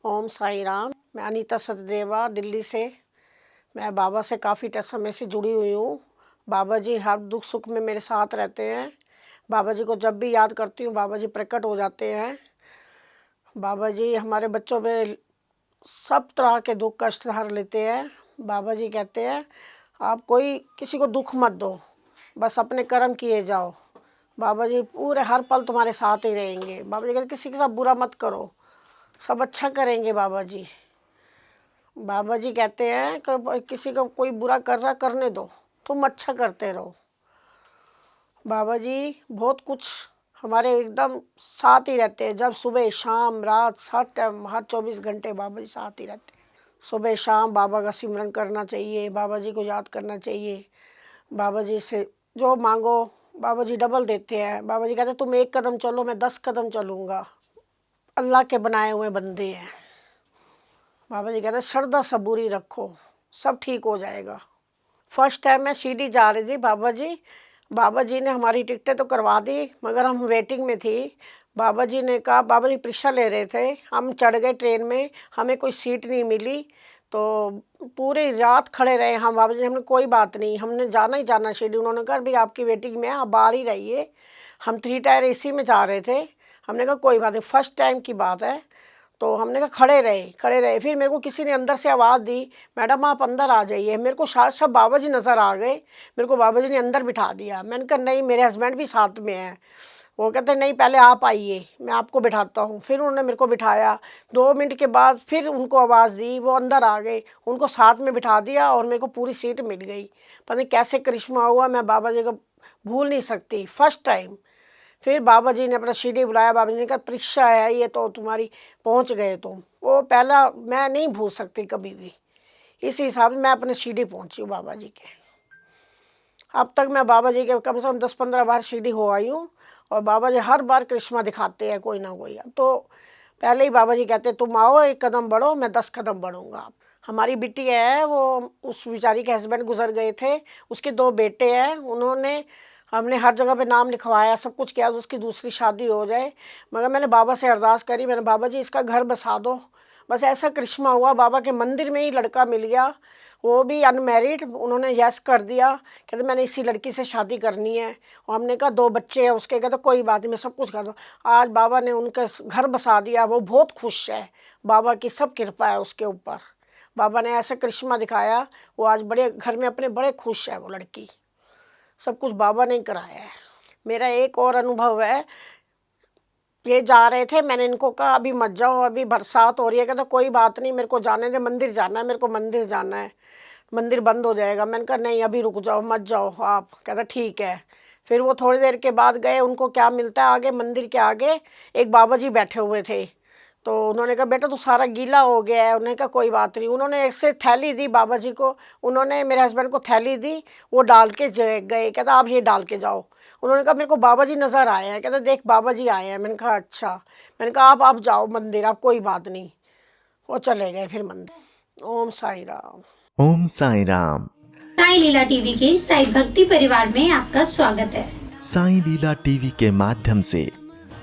ओम साई राम। मैं अनीता सचदेवा दिल्ली से। मैं बाबा से काफ़ी समय से जुड़ी हुई हूँ। बाबा जी हर दुख सुख में मेरे साथ रहते हैं। बाबा जी को जब भी याद करती हूँ बाबा जी प्रकट हो जाते हैं। बाबा जी हमारे बच्चों में सब तरह के दुख कष्ट हर लेते हैं। बाबा जी कहते हैं आप कोई किसी को दुख मत दो, बस अपने कर्म किए जाओ। बाबा जी पूरे हर पल तुम्हारे साथ ही रहेंगे। बाबा जी कहते किसी के साथ बुरा मत करो, सब अच्छा करेंगे बाबा जी। बाबा जी कहते हैं कि किसी को कोई बुरा कर रहा करने दो, तुम अच्छा करते रहो। बाबा जी बहुत कुछ हमारे एकदम साथ ही रहते हैं। जब सुबह शाम रात हर टाइम हर 24 घंटे बाबा जी साथ ही रहते हैं। सुबह शाम बाबा का सिमरन करना चाहिए, बाबा जी को याद करना चाहिए। बाबा जी से जो मांगो बाबा जी डबल देते हैं। बाबा जी कहते हैं तुम 1 कदम चलो मैं 10 कदम चलूँगा। अल्लाह के बनाए हुए बंदे हैं। बाबा जी कहते हैं श्रद्धा सबूरी रखो, सब ठीक हो जाएगा। फर्स्ट टाइम मैं शिरडी जा रही थी बाबा जी ने हमारी टिकटें तो करवा दी, मगर हम वेटिंग में थी। बाबा जी ने कहा, बाबा जी परीक्षा ले रहे थे, हम चढ़ गए ट्रेन में, हमें कोई सीट नहीं मिली तो पूरी रात खड़े रहे हम। बाबा जी हमने कोई बात नहीं, हमने जाना ही जाना शिरडी। उन्होंने कहा भाई आपकी वेटिंग में आप बाहर ही रहिए। हम 3 टायर AC में जा रहे थे। हमने कहा कोई बात नहीं, फर्स्ट टाइम की बात है। तो हमने कहा खड़े रहे। फिर मेरे को किसी ने अंदर से आवाज़ दी मैडम आप अंदर आ जाइए। मेरे को साथ बाबा जी नज़र आ गए। मेरे को बाबा जी ने अंदर बिठा दिया। मैंने कहा नहीं, मेरे हस्बैंड भी साथ में हैं। वो कहते नहीं पहले आप आइए, मैं आपको बिठाता हूँ। फिर उन्होंने मेरे को बिठाया। 2 मिनट के बाद फिर उनको आवाज़ दी, वो अंदर आ गए, उनको साथ में बिठा दिया और मेरे को पूरी सीट मिल गई। पता नहीं कैसे करिश्मा हुआ, मैं बाबा जी को भूल नहीं सकती फर्स्ट टाइम। फिर बाबा जी ने अपना शिरडी बुलाया। बाबा जी ने कहा परीक्षा है ये तो तुम्हारी, पहुंच गए तुम। वो पहला मैं नहीं भूल सकती कभी भी। इस हिसाब से मैं अपने शिरडी पहुंची हूँ बाबा जी के। अब तक मैं बाबा जी के कम से कम 10-15 बार शिरडी हो आई हूँ और बाबा जी हर बार करिश्मा दिखाते हैं कोई ना कोई। अब तो पहले ही बाबा जी कहते तुम आओ 1 कदम बढ़ो मैं 10 कदम बढ़ूँगा। हमारी बिटी है, वो उस बेचारी के हस्बैंड गुजर गए थे, उसके 2 बेटे हैं। उन्होंने हमने हर जगह पे नाम लिखवाया, सब कुछ किया तो उसकी दूसरी शादी हो जाए। मगर मैंने बाबा से अरदास करी, मैंने बाबा जी इसका घर बसा दो। बस ऐसा करिश्मा हुआ, बाबा के मंदिर में ही लड़का मिल गया, वो भी अनमैरिड। उन्होंने यस कर दिया, कहते मैंने इसी लड़की से शादी करनी है। और हमने कहा 2 बच्चे हैं उसके, कहते कोई बात नहीं मैं सब कुछ कर दूँ। आज बाबा ने उनका घर बसा दिया, वो बहुत खुश है। बाबा की सब कृपा है उसके ऊपर। बाबा ने ऐसा करिश्मा दिखाया, वो आज बड़े घर में अपने बड़े खुश है। वो लड़की सब कुछ बाबा ने कराया है। मेरा एक और अनुभव है, ये जा रहे थे, मैंने इनको कहा अभी मत जाओ, अभी बरसात हो रही है। कहता कोई बात नहीं मेरे को जाने दे, मंदिर जाना है, मेरे को मंदिर जाना है, मंदिर बंद हो जाएगा। मैंने कहा नहीं अभी रुक जाओ मत जाओ आप। कहता ठीक है। फिर वो थोड़ी देर के बाद गए, उनको क्या मिलता है आगे मंदिर के आगे एक बाबा जी बैठे हुए थे। तो उन्होंने कहा बेटा तू सारा गीला हो गया है। उन्होंने कहा कोई बात नहीं। उन्होंने एक से थैली दी बाबा जी को, उन्होंने मेरे हस्बैंड को थैली दी, वो डाल के गए। कहता आप ये डाल के जाओ। उन्होंने कहा मेरे को बाबा जी नज़र आए हैं। कहता देख बाबा जी आए हैं। मैंने कहा अच्छा। मैंने कहा आप जाओ मंदिर, आप कोई बात नहीं। वो चले गए फिर मंदिर। ओम साई राम। ओम साई राम। साई लीला टीवी के साई भक्ति परिवार में आपका स्वागत है। साई लीला टीवी के माध्यम से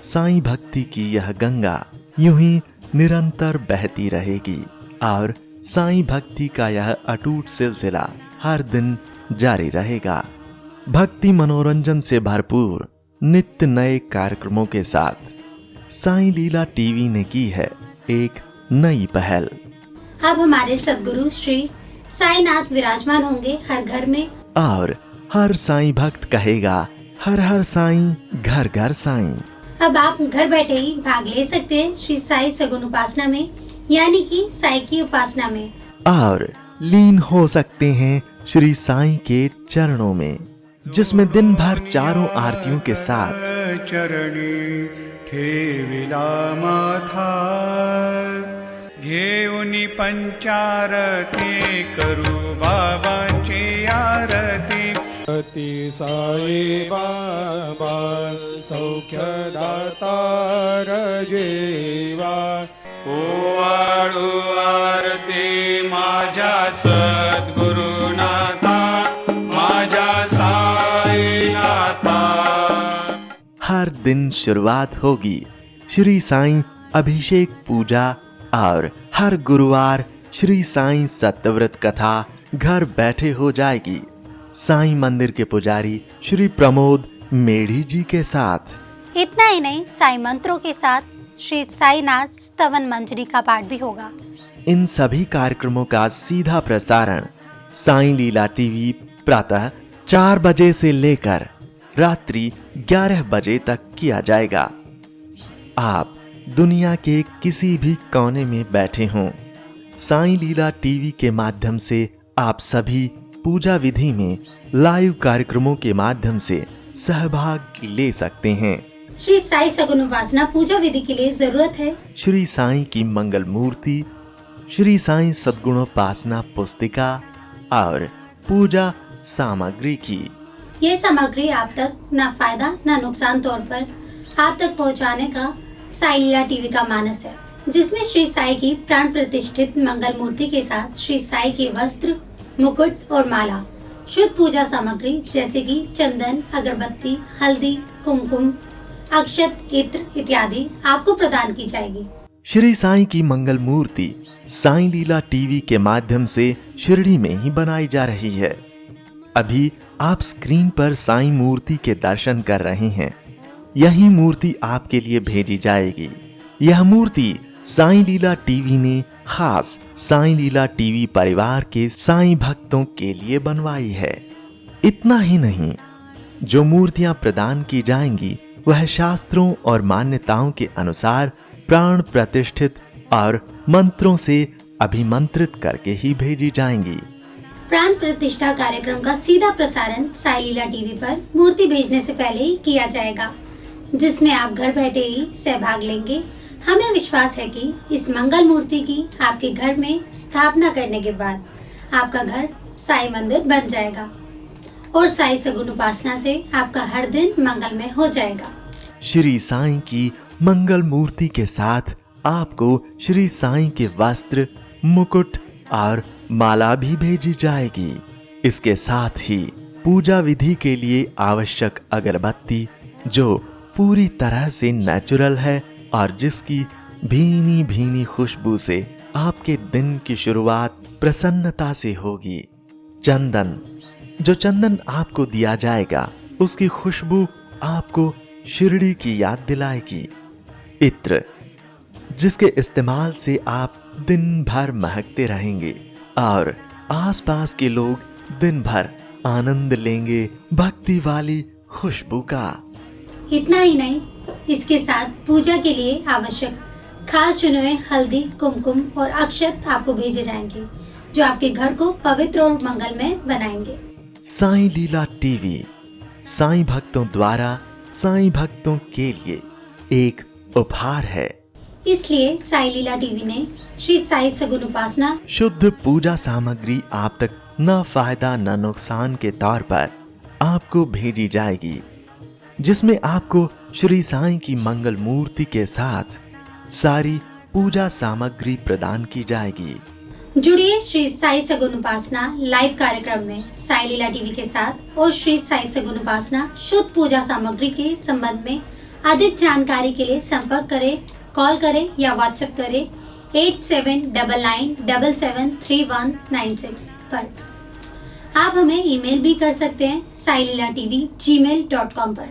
साई भक्ति की यह गंगा यूं ही निरंतर बहती रहेगी और साई भक्ति का यह अटूट सिलसिला हर दिन जारी रहेगा। भक्ति मनोरंजन से भरपूर नित्य नए कार्यक्रमों के साथ साई लीला टीवी ने की है एक नई पहल। अब हमारे सद्गुरु श्री साईनाथ विराजमान होंगे हर घर में और हर साई भक्त कहेगा हर हर साई घर घर साई। अब आप घर बैठे ही भाग ले सकते हैं श्री साई सगुन उपासना में, यानी कि साई की उपासना में, और लीन हो सकते हैं श्री साई के चरणों में, जिसमें दिन भर चारों आरतियों के साथ चरणी ठेविला माथा घेऊनी पंचारती करू बाबांची आरती। अति साई बाबा सौख्यदातार जेवा ओवाळू आरती माझ्या सद्गुरुनाथा माझ्या साईनाथा। हर दिन शुरुआत होगी श्री साई अभिषेक पूजा और हर गुरुवार श्री साईं सत्यव्रत कथा घर बैठे हो जाएगी साईं मंदिर के पुजारी श्री प्रमोद मेढ़ी जी के साथ। इतना ही नहीं, साईं मंत्रों के साथ श्री साईनाथ स्तवन मंजरी का पाठ भी होगा। इन सभी कार्यक्रमों का सीधा प्रसारण साईं लीला टीवी प्रातः 4 बजे से लेकर रात्रि 11 बजे तक किया जाएगा। आप दुनिया के किसी भी कोने में बैठे हों, साईं लीला टीवी के माध्यम से आप सभी पूजा विधि में लाइव कार्यक्रमों के माध्यम से सहभाग ले सकते हैं। श्री साई सगुन उपासना पूजा विधि के लिए जरूरत है श्री साईं की मंगल मूर्ति, श्री साईं सद्गुणोपासना पुस्तिका और पूजा सामग्री की। ये सामग्री आप तक न फायदा न नुकसान तौर पर आप तक पहुंचाने का साई लीला टीवी का मानस है, जिसमें श्री साई की प्राण प्रतिष्ठित मंगल मूर्ति के साथ श्री साई के वस्त्र, मुकुट और माला, शुद्ध पूजा सामग्री जैसे कि चंदन, अगरबत्ती, हल्दी, कुमकुम, अक्षत, इत्र इत्यादि आपको प्रदान की जाएगी। श्री साईं की मंगल मूर्ति साईं लीला टीवी के माध्यम से शिरडी में ही बनाई जा रही है। अभी आप स्क्रीन पर साईं मूर्ति के दर्शन कर रहे हैं। यही मूर्ति आपके लिए भेजी जाएगी। यह मूर्ति साईं लीला टीवी ने खास साईं लीला टीवी परिवार के साईं भक्तों के लिए बनवाई है। इतना ही नहीं, जो मूर्तियां प्रदान की जाएंगी वह शास्त्रों और मान्यताओं के अनुसार प्राण प्रतिष्ठित और मंत्रों से अभिमंत्रित करके ही भेजी जाएंगी। प्राण प्रतिष्ठा कार्यक्रम का सीधा प्रसारण साई लीला टीवी पर मूर्ति भेजने से पहले ही किया जाएगा, जिसमें आप घर बैठे ही सहभाग लेंगे। हमें विश्वास है कि इस मंगल मूर्ति की आपके घर में स्थापना करने के बाद आपका घर साई मंदिर बन जाएगा और साई सगुन उपासना से आपका हर दिन मंगलमय हो जाएगा। श्री साईं की मंगल मूर्ति के साथ आपको श्री साईं के वस्त्र, मुकुट और माला भी भेजी जाएगी। इसके साथ ही पूजा विधि के लिए आवश्यक अगरबत्ती, जो पूरी तरह से नेचुरल है और जिसकी भीनी भीनी खुशबू से आपके दिन की शुरुआत प्रसन्नता से होगी। चंदन, जो चंदन आपको दिया जाएगा उसकी खुशबू आपको शिरडी की याद दिलाएगी। इत्र, जिसके इस्तेमाल से आप दिन भर महकते रहेंगे और आसपास के लोग दिन भर आनंद लेंगे भक्ति वाली खुशबू का। इतना ही नहीं, इसके साथ पूजा के लिए आवश्यक खास चुने हुए हल्दी, कुमकुम और अक्षत आपको भेजे जाएंगे, जो आपके घर को पवित्र और मंगलमय बनाएंगे। साईं लीला टीवी साईं भक्तों द्वारा साईं भक्तों के लिए एक उपहार है। इसलिए साई लीला टीवी ने श्री साई सगुन उपासना शुद्ध पूजा सामग्री आप तक न फायदा न नुकसान के तौर पर आपको भेजी जाएगी, जिसमें आपको श्री साईं की मंगल मूर्ति के साथ सारी पूजा सामग्री प्रदान की जाएगी। जुड़िए श्री साई सगुन उपासना लाइव कार्यक्रम में साई लीला टीवी के साथ और श्री साई सगुन उपासना शुद्ध पूजा सामग्री के संबंध में अधिक जानकारी के लिए संपर्क करें, कॉल करें या व्हाट्सएप करें 8799773196 पर। आप हमें ईमेल भी कर सकते हैं sailila.tv@gmail.com पर।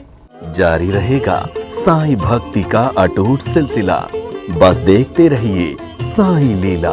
जारी रहेगा साईं भक्ति का अटूट सिलसिला। बस देखते रहिए साईं लीला।